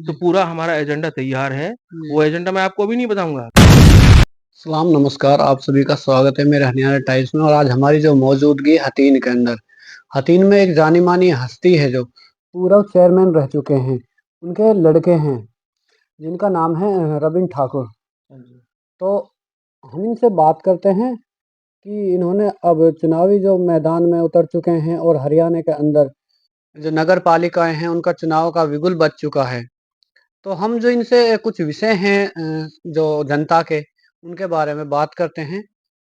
तो जी, पूरा हमारा एजेंडा तैयार है। जी। वो एजेंडा मैं आपको अभी नहीं बताऊँगा। सलाम नमस्कार, आप सभी का स्वागत है मेरे हरियाणा टाइम्स में और आज हमारी जो मौजूदगी है हथीन के अंदर। हथीन में एक जानी-मानी हस्ती है जो पूर्व चेयरमैन रह चुके हैं। उनके लड़के हैं, जिनका नाम है रविन ठाकुर। हाँ जी। तो हम इनसे बात करते हैं कि इन्होंने अब चुनावी जो मैदान में उतर चुके हैं और हरियाणा के अंदर जो नगर पालिकाएँ हैं, उनका चुनाव का बिगुल बज चुका है। तो हम जो इनसे कुछ विषय हैं जो जनता के, उनके बारे में बात करते हैं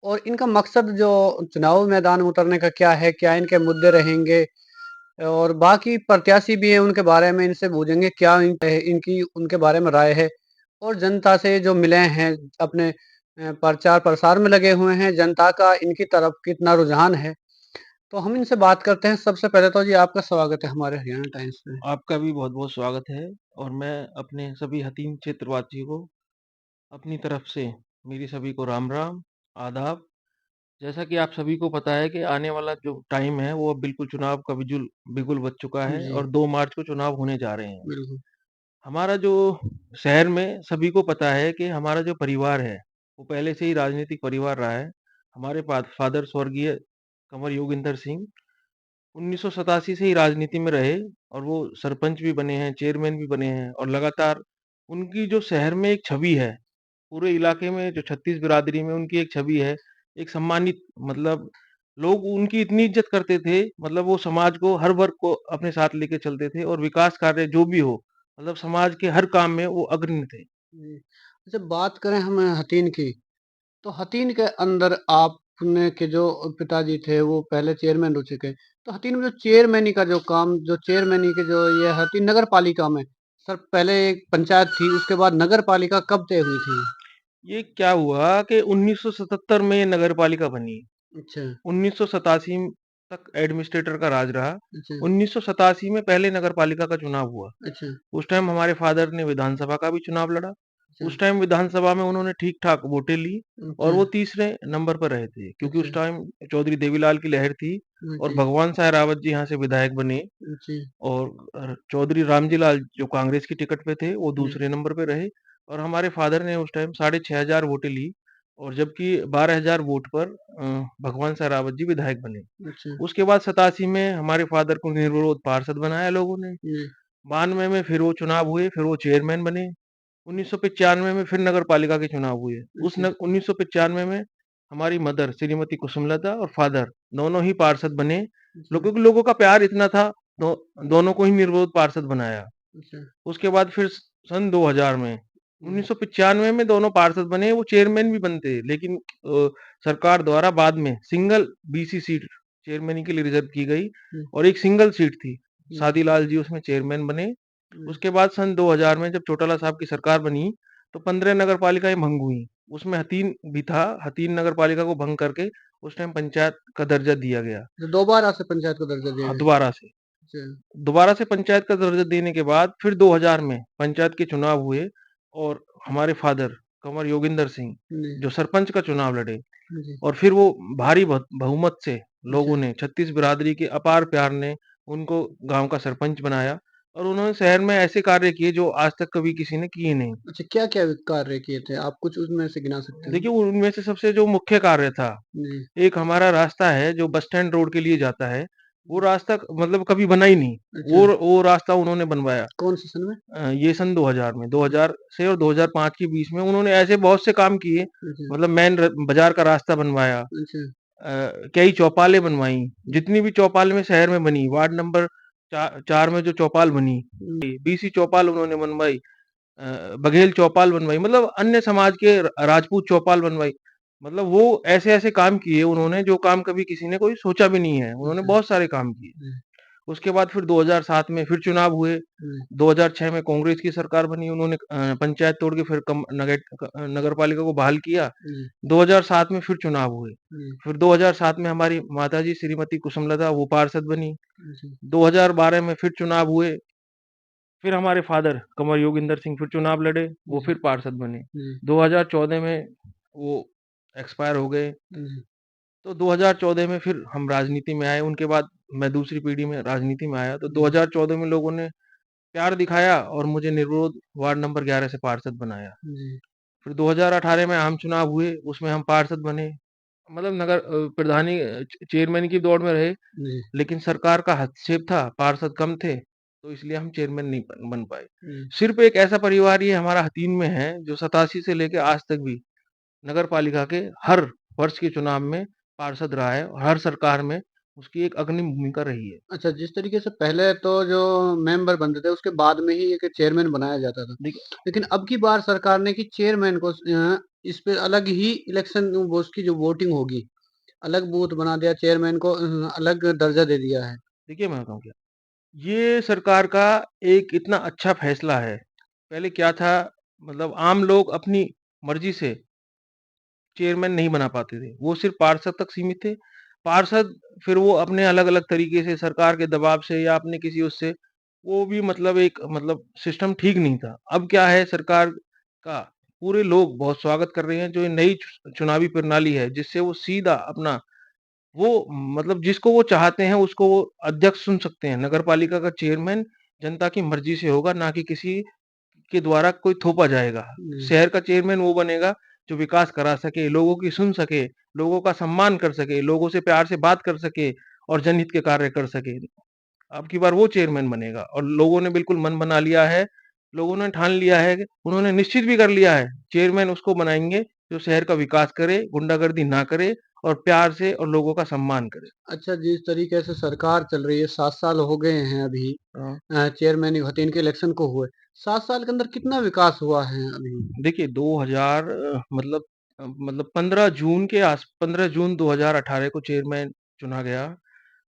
और इनका मकसद जो चुनाव मैदान में उतरने का क्या है, क्या इनके मुद्दे रहेंगे और बाकी प्रत्याशी भी हैं, उनके बारे में इनसे पूछेंगे क्या इनकी उनके बारे में राय है और जनता से जो मिले हैं, अपने प्रचार-प्रसार में लगे हुए हैं, जनता का इनकी तरफ कितना रुझान है। तो हम इनसे बात करते हैं। सबसे पहले तो जी आपका स्वागत है हमारे हरियाणा टाइम्स में। आपका भी बहुत-बहुत स्वागत है और मैं अपने सभी हतीम क्षेत्रवासियों को अपनी तरफ से मेरी सभी को राम-राम, आदाब। जैसा कि आप सभी को पता है कि आने वाला जो टाइम है वो अब बिल्कुल चुनाव का बिगुल बज चुका है जी, और 2 मार्च को चुनाव होने जा रहे हैं। बिल्कुल। हमारा जो शहर में सभी को पता है कि हमारा जो परिवार है, वो पहले से ही राजनीतिक परिवार रहा है। हमारे फादर स्वर्गीय कंवर योगिंदर सिंह 1987 से ही राजनीति में रहे और वो सरपंच भी बने हैं, चेयरमैन भी बने हैं और लगातार उनकी जो शहर में एक छवि है, पूरे इलाके में जो 36 बिरादरी में उनकी एक छवि है, एक सम्मानित मतलब लोग उनकी इतनी इज़्ज़त करते थे, मतलब वो समाज को हर वर्ग को अपने साथ लेके चलते थे और विकास कार्य जो भी हो, मतलब समाज के हर काम में वो अग्रणी थे। जी। अच्छा बात करें हम हथीन की, तो हथीन के अंदर आपने के जो पिताजी थे वो पहले चेयरमैन रह चुके हैं। तो हथीन में जो चेयरमैनी का जो काम जो चेयरमैनी के जो ये हथीन नगर पालिका में सर पहले एक पंचायत थी, उसके बाद नगर पालिका कब तय हुई थी? ये क्या हुआ कि 1977 में ये नगर पालिका बनी। अच्छा, 1987 तक एडमिनिस्ट्रेटर का राज रहा। अच्छा, 1987 में पहले नगर पालिका का चुनाव हुआ। अच्छा, उस टाइम हमारे फादर ने विधानसभा का भी चुनाव लड़ा। अच्छा, उस टाइम विधानसभा में उन्होंने ठीक-ठाक वोटें ली और अच्छा, वो तीसरे नंबर पर रहे थे क्योंकि अच्छा, उस टाइम चौधरी देवीलाल की लहर थी और जी, भगवान साय रावत जी यहाँ से विधायक बने जी, और चौधरी रामजी लाल जो कांग्रेस की टिकट पे थे वो जी, दूसरे नंबर पे रहे और हमारे फादर ने उस टाइम 6,500 वोटें ली और जबकि 12,000 वोट पर भगवान साय रावत जी विधायक बने। अच्छा, उसके बाद 87 में हमारे फादर को निर्विरोध पार्षद बनाया लोगों ने। जी, 92 में फिर वो चुनाव हुए, फिर वो चेयरमैन बने। 1995 में फिर नगर पालिका के चुनाव हुए। उस अच्छा, न 1995 में हमारी मदर श्रीमती कुसुमलता और फादर दोनों ही पार्षद बने। अच्छा, क्योंकि लोगों का प्यार इतना था, दोनों को ही निर्विरोध पार्षद बनाया। अच्छा, उसके बाद फिर सन 2000 में 1995 में दोनों पार्षद बने, वो चेयरमैन भी बनते लेकिन सरकार द्वारा बाद में सिंगल बीसी सीट चेयरमैन के लिए रिजर्व की गई जी, और एक सिंगल सीट थी। जी, शादीलाल जी उसमें चेयरमैन बने। जी, उसके बाद सन 2000 में जब चौटाला साहब की सरकार बनी, तो 15 नगर पालिकाएँ भंग हुई। उसमें हथीन भी था, हथीन नगर पालिका को भंग करके उस टाइम पंचायत का दर्जा दिया गया। तो दोबारा से पंचायत को दर्जा दिया हाँ, गया। दोबारा से। अच्छा, दोबारा से पंचायत का दर्जा देने के बाद फिर 2000 में पंचायत के चुनाव हुए और हमारे फादर कंवर योगिंदर सिंह जी, जो सरपंच का चुनाव लड़े जी, और फिर वो भारी बहुमत से अच्छा। लोगों ने 36 बिरादरी के अपार प्यार ने उनको गांव का सरपंच बनाया और उन्होंने शहर में ऐसे कार्य किए जो आज तक कभी किसी ने किए नहीं। अच्छा, क्या-क्या कार्य किए थे? आप कुछ उसमें से गिना सकते हो? देखिए उनमें से सबसे जो मुख्य कार्य था, जी, एक हमारा रास्ता है जो बस स्टैंड रोड के लिए जाता है, वो जी। रास्ता मतलब कभी बना ही नहीं। अच्छा, वो रास्ता उन्होंने बनवाया। कौन से सन में? ये सन 2000 में 2000 से और 2005 के बीच में उन्होंने ऐसे बहुत से काम किए, अच्छा, मतलब मेन बाजार का रास्ता बनवाया, अच्छा, कई चौपालें बनवाई, जितनी भी चौपाल में शहर में बनी, वार्ड नंबर 4 में जो चौपाल बनी, हुँ, बीसी चौपाल उन्होंने बनवाई, बघेल चौपाल बनवाई, मतलब अन्य समाज के राजपूत चौपाल बनवाई। मतलब वो ऐसे-ऐसे काम किए उन्होंने जो काम कभी किसी ने कोई सोचा भी नहीं है। उन्होंने अच्छा, बहुत सारे काम किए। जी, उसके बाद फिर 2007 में फिर चुनाव हुए। जी, 2006 में कांग्रेस की सरकार बनी, उन्होंने पंचायत तोड़ के फिर नगर पालिका को बहाल किया। जी, 2007 में फिर चुनाव हुए। जी, फिर 2007 में हमारी माताजी श्रीमती कुसुमलता वो पार्षद बनी। जी, 2012 में फिर चुनाव हुए। फिर हमारे फादर कंवर योगिंदर सिंह फिर चुनाव लड़े, वो जी, फिर पार्षद बने। जी, 2014 में वो एक्सपायर हो गए। जी, तो 2014 में फिर हम राजनीति में आए, उनके बाद मैं दूसरी पीढ़ी में राजनीति में आया। तो जी, 2014 में लोगों ने प्यार दिखाया और मुझे निर्विरोध वार्ड नंबर 11 से पार्षद बनाया। जी, फिर 2018 में आम चुनाव हुए, उसमें हम पार्षद बने। मतलब प्रधानी चेयरमैन की दौड़ में रहे, जी, लेकिन सरकार का हस्तक्षेप था, पार्षद कम थे, तो इसलिए हम चेयरमैन नहीं बन पाए। जी। सिर्फ एक ऐसा परिवार ये हमारा हतीन में है, जो 87 से लेके आज तक भी नगर पालिका के हर वर्ष के चुनाव में पार्षद रहा है और हर सरकार में उसकी एक अग्रणी भूमिका रही है। अच्छा, जिस तरीके से पहले तो जो मेंबर बनते थे, उसके बाद में ही एक चेयरमैन बनाया जाता था। देखिए लेकिन अब की बार सरकार ने कि चेयरमैन को इस पे अलग ही इलेक्शन वो उसकी जो वोटिंग होगी, अलग बूथ बना दिया, चेयरमैन को अलग दर्जा दे दिया है। देखिए मैं बताऊँ क्या, ये सरकार का एक इतना अच्छा फैसला है। पहले क्या था, मतलब आम लोग अपनी मर्जी से चेयरमैन नहीं बना पाते थे, वो सिर्फ पार्षद तक सीमित थे। पार्षद फिर वो अपने अलग-अलग तरीके से सरकार के दबाव से या अपने किसी उससे, वो भी मतलब एक मतलब सिस्टम ठीक नहीं था। अब क्या है, सरकार का पूरे लोग बहुत स्वागत कर रहे हैं, जो ये नई चुनावी प्रणाली है, जिससे वो सीधा अपना वो मतलब जिसको वो चाहते हैं उसको वो अध्यक्ष चुन सकते हैं। नगर पालिका का चेयरमैन जनता की मर्जी से होगा, ना कि किसी के द्वारा कोई थोपा जाएगा। जी, शहर का चेयरमैन वो बनेगा जो विकास करा सके, लोगों की सुन सके, लोगों का सम्मान कर सके, लोगों से प्यार से बात कर सके और जनहित के कार्य कर सके। अब की बार वो चेयरमैन बनेगा और लोगों ने बिल्कुल मन बना लिया है। लोगों ने ठान लिया है, उन्होंने निश्चित भी कर लिया है, चेयरमैन उसको बनाएँगे जो शहर का विकास करे, गुंडागर्दी ना करे और प्यार से और लोगों का सम्मान करे। अच्छा, जिस तरीके से सरकार चल रही है, 7 साल हो गए हैं अभी हाँ। चेयरमैन हथीन के इलेक्शन को हुए। 7 साल के अंदर कितना विकास हुआ है अभी? देखिए 2000 15 जून 2018 को चेयरमैन चुना गया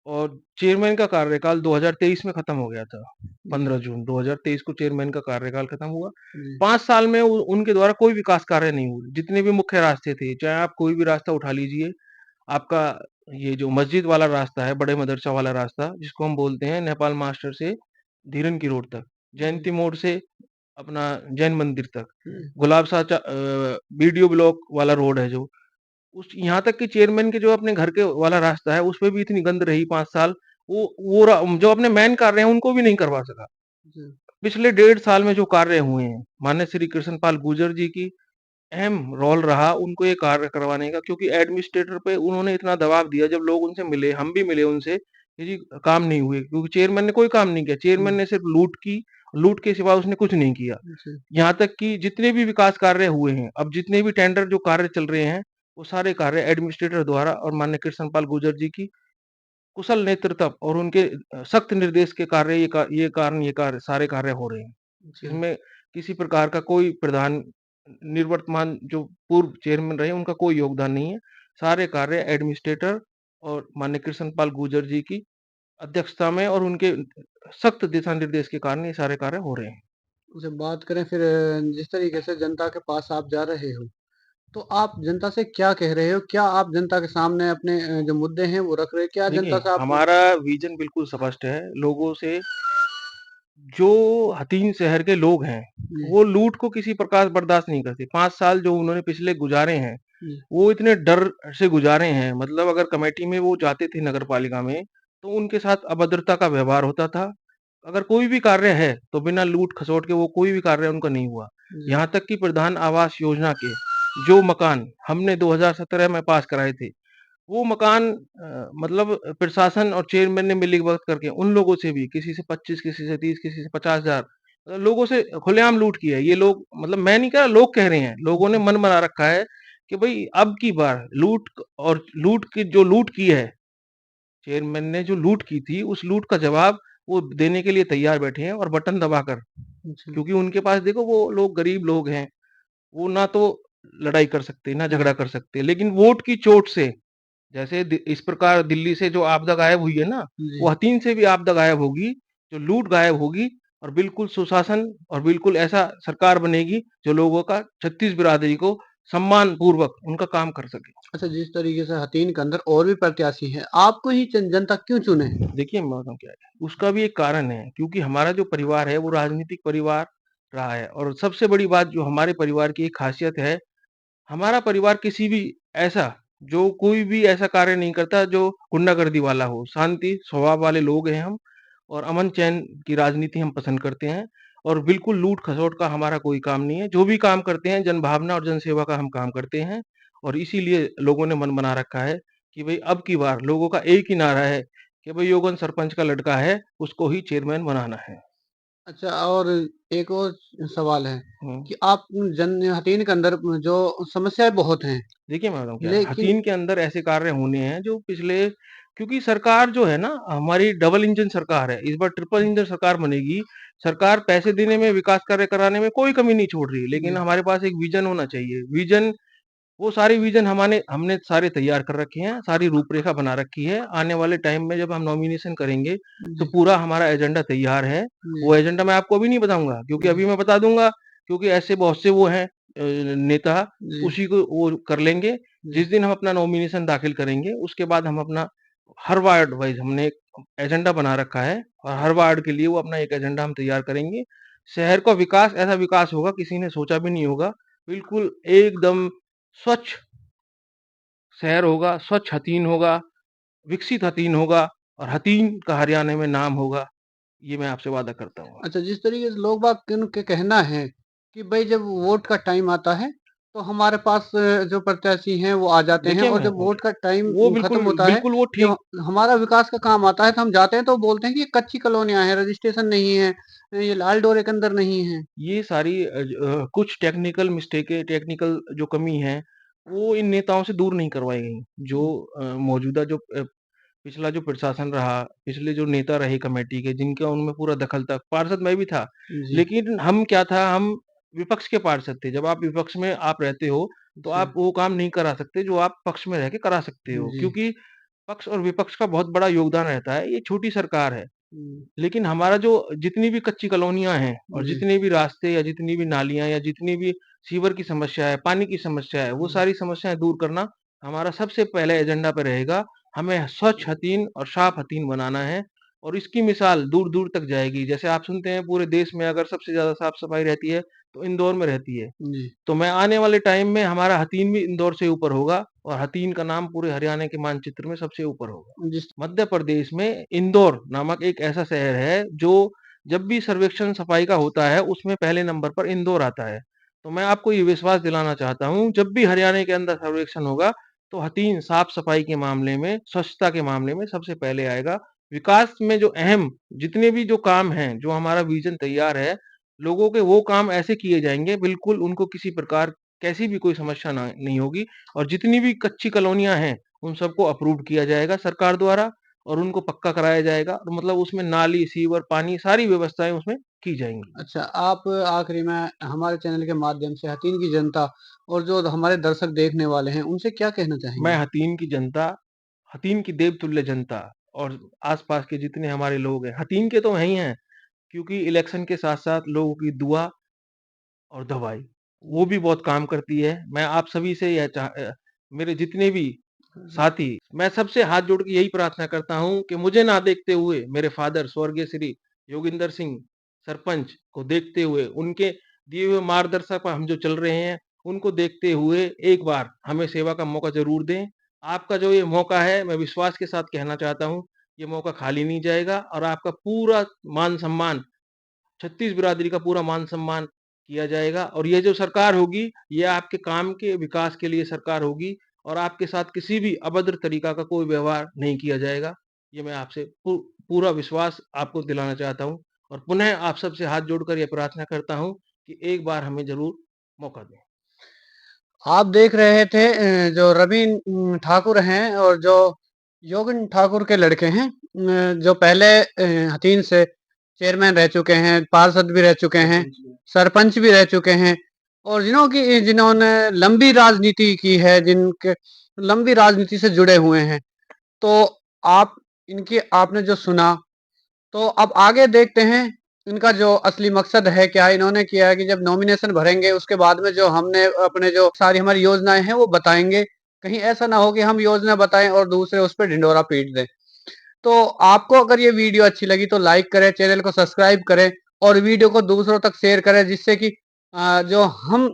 और चेयरमैन का कार्यकाल 2023 में खत्म हो गया था। जी, 15 जून 2023 को चेयरमैन का कार्यकाल खत्म हुआ। जी, 5 साल में उनके द्वारा कोई विकास कार्य नहीं हुए। जितने भी मुख्य रास्ते थे, चाहे आप कोई भी रास्ता उठा लीजिए, आपका ये जो मस्जिद वाला रास्ता है, बड़े मदरसा वाला रास्ता, जिसको हम बोलते हैं नेपाल मास्टर से धीरन की रोड तक, जी, जयंती मोड़ से अपना जैन मंदिर तक, जी, बीडीओ ब्लॉक वाला रोड है जो, उस यहाँ तक कि चेयरमैन के जो अपने घर के वाला रास्ता है, उसपे भी इतनी गंद रही 5 साल, जो अपने मेन कार्य हैं, उनको भी नहीं करवा सका। जी, पिछले 1.5 साल में जो कार्य हुए हैं, माननीय श्री कृष्णपाल गुर्जर जी की अहम रोल रहा उनको ये कार्य करवाने का, क्योंकि एडमिनिस्ट्रेटर पे उन्होंने इतना दबाव दिया। जब लोग उनसे मिले, हम भी मिले उनसे कि जी काम नहीं हुए, क्योंकि चेयरमैन ने कोई काम नहीं किया। चेयरमैन जी, ने सिर्फ लूट की, लूट के सिवा उसने कुछ नहीं किया। जी। यहाँ तक कि जितने भी विकास कार्य हुए हैं, अब जितने भी टेंडर जो कार्य चल रहे हैं, वो सारे कार्य एडमिनिस्ट्रेटर द्वारा और माननीय कृष्णपाल गुर्जर जी की कुशल नेतृत्व और उनके सख्त निर्देश के कार्य ये कार्य सारे कार्य हो रहे हैं। अच्छा, इसमें किसी प्रकार का कोई प्रधान निवर्तमान जो पूर्व चेयरमैन रहे, उनका कोई योगदान नहीं है। सारे कार्य एडमिनिस्ट्रेटर और माननीय कृष्णपाल गुर्जर जी की अध्यक्षता में और उनके सख्त दिशा निर्देश के कारण ये सारे कार्य हो रहे हैं। उसे बात करें फिर जिस तरीके से जनता के पास आप जा रहे हो, तो आप जनता से क्या कह रहे हो? क्या आप जनता के सामने अपने जो मुद्दे हैं वो रख रहे हो? क्या देखिए, जनता से आप हमारा विज़न बिल्कुल स्पष्ट है। लोगों से जो हथीन शहर के लोग हैं, जी, वो लूट को किसी प्रकार बर्दाश्त नहीं करते। 5 साल जो उन्होंने पिछले गुज़ारे हैं, जी, वो इतने डर से गुज़ारे हैं। मतलब अगर कमेटी में वो जाते थे नगर पालिका में, तो उनके साथ अभद्रता का व्यवहार होता था। अगर कोई भी कार्य है, तो बिना लूट-खसोट के वो कोई भी कार्य उनका नहीं हुआ। जी, यहाँ तक कि प्रधान आवास योजना के जो मकान हमने 2017 में पास कराए थे, वो मकान मतलब प्रशासन और चेयरमैन ने मिलीभगत करके उन लोगों से भी किसी से 25, किसी से 30, किसी से 50,000 लोगों से खुलेआम लूट की है। ये लोग मतलब मैं नहीं कह रहा, लोग कह रहे हैं। लोगों ने जी, मन बना रखा है कि भई अब की बार लूट की जो लूट की है, चेयरमैन ने जो लूट की थी, उस लूट का जवाब वो देने के लिए तैयार बैठे हैं और बटन दबाकर। जी, क्योंकि उनके पास देखो वो लोग गरीब लोग हैं, वो ना तो लड़ाई कर सकते, ना झगड़ा जी, कर सकते। लेकिन वोट की चोट से जैसे इस प्रकार दिल्ली से जो आपदा गायब हुई है ना, वो जी। हथीन से भी आपदा गायब होगी, जो लूट गायब होगी और बिल्कुल सुशासन और बिल्कुल ऐसा सरकार बनेगी जो लोगों का छत्तीस बिरादरी को सम्मान पूर्वक उनका काम कर सके। अच्छा, जिस तरीके से हथीन के अंदर और भी प्रत्याशी हैं, आपको ही जनता क्यों चुने? देखिए मैं बताऊँ क्या है, उसका भी एक कारण है, क्योंकि हमारा जो परिवार है वो राजनीतिक परिवार रहा है और सबसे बड़ी बात जो हमारे परिवार की एक खासियत है, हमारा परिवार किसी भी ऐसा जो कोई भी ऐसा कार्य नहीं करता जो गुंडागर्दी वाला हो। शांति स्वभाव वाले लोग हैं हम और अमन-चैन की राजनीति हम पसंद करते हैं और बिल्कुल लूट-खसोट का हमारा कोई काम नहीं है। जो भी काम करते हैं जनभावना और जनसेवा का हम काम करते हैं और इसीलिए लोगों ने मन बना रखा है कि भई अब की बार लोगों का एक ही नारा है कि भई योगन सरपंच का लड़का है, उसको ही चेयरमैन बनाना है। अच्छा, और एक और सवाल है हुँ। कि आप हथीन के अंदर जो समस्याएँ बहुत हैं, देखिए, मैं बताऊँ क्या है, लेकिन हथीन के अंदर ऐसे कार्य होने हैं जो पिछले क्योंकि सरकार जो है ना हमारी डबल इंजन सरकार है, इस बार ट्रिपल इंजन सरकार बनेगी। सरकार पैसे देने में, विकास कार्य कराने में कोई कमी नहीं छोड़ रही, लेकिन जी, हमारे पास एक विज़न होना चाहिए। विज़न वो सारे विज़न हमाने हमने सारे तैयार कर रखे हैं, सारी रूपरेखा बना रखी है। आने वाले टाइम में जब हम नॉमिनेशन करेंगे, तो जी, पूरा हमारा एजेंडा तैयार है। जी, वो एजेंडा मैं आपको अभी नहीं बताऊँगा क्योंकि जी, अभी मैं बता दूँगा क्योंकि ऐसे बहुत से वो हैं नेता, जी, उसी को वो कर लेंगे। जी। जिस दिन हम अपना नॉमिनेशन दाखिल करेंगे, उसके बाद हम अपना हर वार्ड वाइज़ हमने एक एजेंडा बना रखा है और हर वार्ड के लिए वो अपना एक एजेंडा हम तैयार करेंगे। शहर का विकास ऐसा विकास होगा किसी ने सोचा भी नहीं होगा। बिल्कुल एकदम स्वच्छ शहर होगा, स्वच्छ हथीन होगा, विकसित हथीन होगा और हथीन का हरियाणा में नाम होगा। ये मैं आपसे वादा करता हूँ। अच्छा, जिस तरीके से लोग बाग के कहना है कि भई जब वोट का टाइम आता है, तो हमारे पास जो प्रत्याशी हैं वो आ जाते हैं, देखिए, और मैं जब वोट का टाइम वो खत्म बिल्कुल होता है, बिल्कुल वो ठीक जब हमारा विकास का काम आता है तो हम जाते हैं तो बोलते हैं कि ये कच्ची कॉलोनियाँ हैं, रजिस्ट्रेशन नहीं है, ये लाल डोरे के अंदर नहीं है। ये सारी कुछ टेक्निकल मिस्टेकें, टेक्निकल जो कमी है, वो इन नेताओं से दूर नहीं करवाई गई। जो हुँ, मौजूदा जो पिछला जो प्रशासन रहा, पिछले जो नेता रहे कमेटी के, जिनका उनमें पूरा दखल था, पार्षद मैं भी था। जी, लेकिन हम क्या था, हम विपक्ष के पार्षद थे। जब आप विपक्ष में आप रहते हो, तो जी, आप वो काम नहीं करा सकते, जो आप पक्ष में रह के करा सकते हो। जी, क्योंकि पक्ष और विपक्ष का बहुत बड़ा योगदान रहता है। ये छोटी सरकार है। हुँ, लेकिन हमारा जो जितनी भी कच्ची कॉलोनियाँ हैं और जी, जितने भी रास्ते या जितनी भी नालियाँ या जितनी भी सीवर की समस्या है, पानी की समस्या है, वो हुँ, सारी समस्याएँ दूर करना हमारा सबसे पहले एजेंडा पे रहेगा। हमें स्वच्छ हथीन और साफ हथीन बनाना है और इसकी मिसाल दूर-दूर तक जाएगी। जैसे आप सुनते हैं पूरे देश में अगर सबसे ज़्यादा साफ-सफाई रहती है, तो इंदौर में रहती है। जी, तो मैं आने वाले टाइम में हमारा हथीन भी इंदौर से ऊपर होगा और हथीन का नाम पूरे हरियाणा के मानचित्र में सबसे ऊपर होगा। जिस मध्य प्रदेश में इंदौर नामक एक ऐसा शहर है जो जब भी सर्वेक्षण सफाई का होता है उसमें पहले नंबर पर इंदौर आता है। तो मैं आपको ये विश्वास दिलाना चाहता हूँ जब भी हरियाणा के अंदर सर्वेक्षण होगा तो हथीन साफ-सफाई के मामले में, स्वच्छता के मामले में सबसे पहले आएगा। विकास में जो अहम जितने भी जो काम हैं, जो हमारा विज़न तैयार है लोगों के वो काम ऐसे किए जाएँगे बिल्कुल उनको किसी प्रकार कैसी भी कोई समस्या ना नहीं होगी और जितनी भी कच्ची कॉलोनियाँ हैं, उन सबको अप्रूव्ड किया जाएगा सरकार द्वारा और उनको पक्का कराया जाएगा और मतलब उसमें नाली, सीवर, पानी सारी व्यवस्थाएँ उसमें की जाएँगी। अच्छा, आप आखिरी में हमारे चैनल के माध्यम से हथीन की जनता और जो हमारे दर्शक देखने वाले हैं, उनसे क्या कहना मैं चाहेंगे? हथीन की जनता, हथीन की देवतुल्य जनता और आस-पास के जितने हमारे लोग हैं, हथीन के तो हैं ही हैं क्योंकि इलेक्शन के साथ-साथ लोगों की दुआ और दवाई, वो जी, भी बहुत काम करती है। मैं आप सभी से मेरे जितने भी जी, साथी, मैं सबसे हाथ जोड़ के यही प्रार्थना करता हूँ कि मुझे ना देखते हुए मेरे फ़ादर स्वर्गीय श्री योगिंदर सिंह सरपंच को देखते हुए, उनके दिए हुए मार्गदर्शन पर हम जो चल रहे हैं, उनको देखते हुए एक बार हमें सेवा का मौका ज़रूर दें। आपका जो ये मौका है, मैं विश्वास के साथ कहना चाहता हूँ, ये मौका खाली नहीं जाएगा और आपका पूरा मान-सम्मान छत्तीस बिरादरी का पूरा मान-सम्मान किया जाएगा और ये जो सरकार होगी, ये आपके काम के विकास के लिए सरकार होगी और आपके साथ किसी भी अभद्र तरीका का कोई व्यवहार नहीं किया जाएगा। ये मैं आपसे पूरा विश्वास आपको दिलाना चाहता हूँ और पुनः आप सबसे हाथ जोड़कर ये प्रार्थना करता हूँ कि एक बार हमें ज़रूर मौका दें। आप देख रहे थे जो रवि ठाकुर हैं और जो योगन ठाकुर के लड़के हैं, जो पहले हथीन से चेयरमैन रह चुके हैं, पार्षद भी रह चुके हैं, सरपंच में सरपंच भी रह चुके हैं, और जिन्होंने लंबी राजनीति की है, जिनके लंबी राजनीति से जुड़े हुए हैं। तो आप इनकी आपने जो सुना, तो अब आगे देखते हैं इनका जो असली मकसद है क्या। इन्होंने किया है कि जब नॉमिनेशन भरेंगे उसके बाद में जो हमने अपने जो सारी हमारी योजनाएं हैं वो बताएंगे। कहीं ऐसा ना हो कि हम योजना बताएं और दूसरे उस पर ढिंडोरा पीट दें। तो आपको अगर ये वीडियो अच्छी लगी तो लाइक करें, चैनल को सब्सक्राइब करें और वीडियो को दूसरों तक शेयर करें, जिससे कि जो हम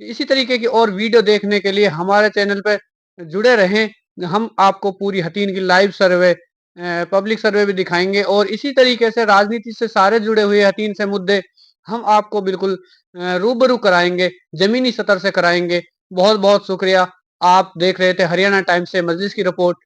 इसी तरीके की और वीडियो देखने के लिए हमारे चैनल पे जुड़े रहें। हम आपको पूरी हटीन की लाइव सर्वे पब्लिक सर्वे भी दिखाएँगे और इसी तरीके से राजनीति से सारे जुड़े हुए हसीन से मुद्दे हम आपको बिल्कुल रूबरू कराएँगे, ज़मीनी सतह से कराएँगे। बहुत-बहुत शुक्रिया। आप देख रहे थे हरियाणा टाइम्स से मजलिस की रिपोर्ट।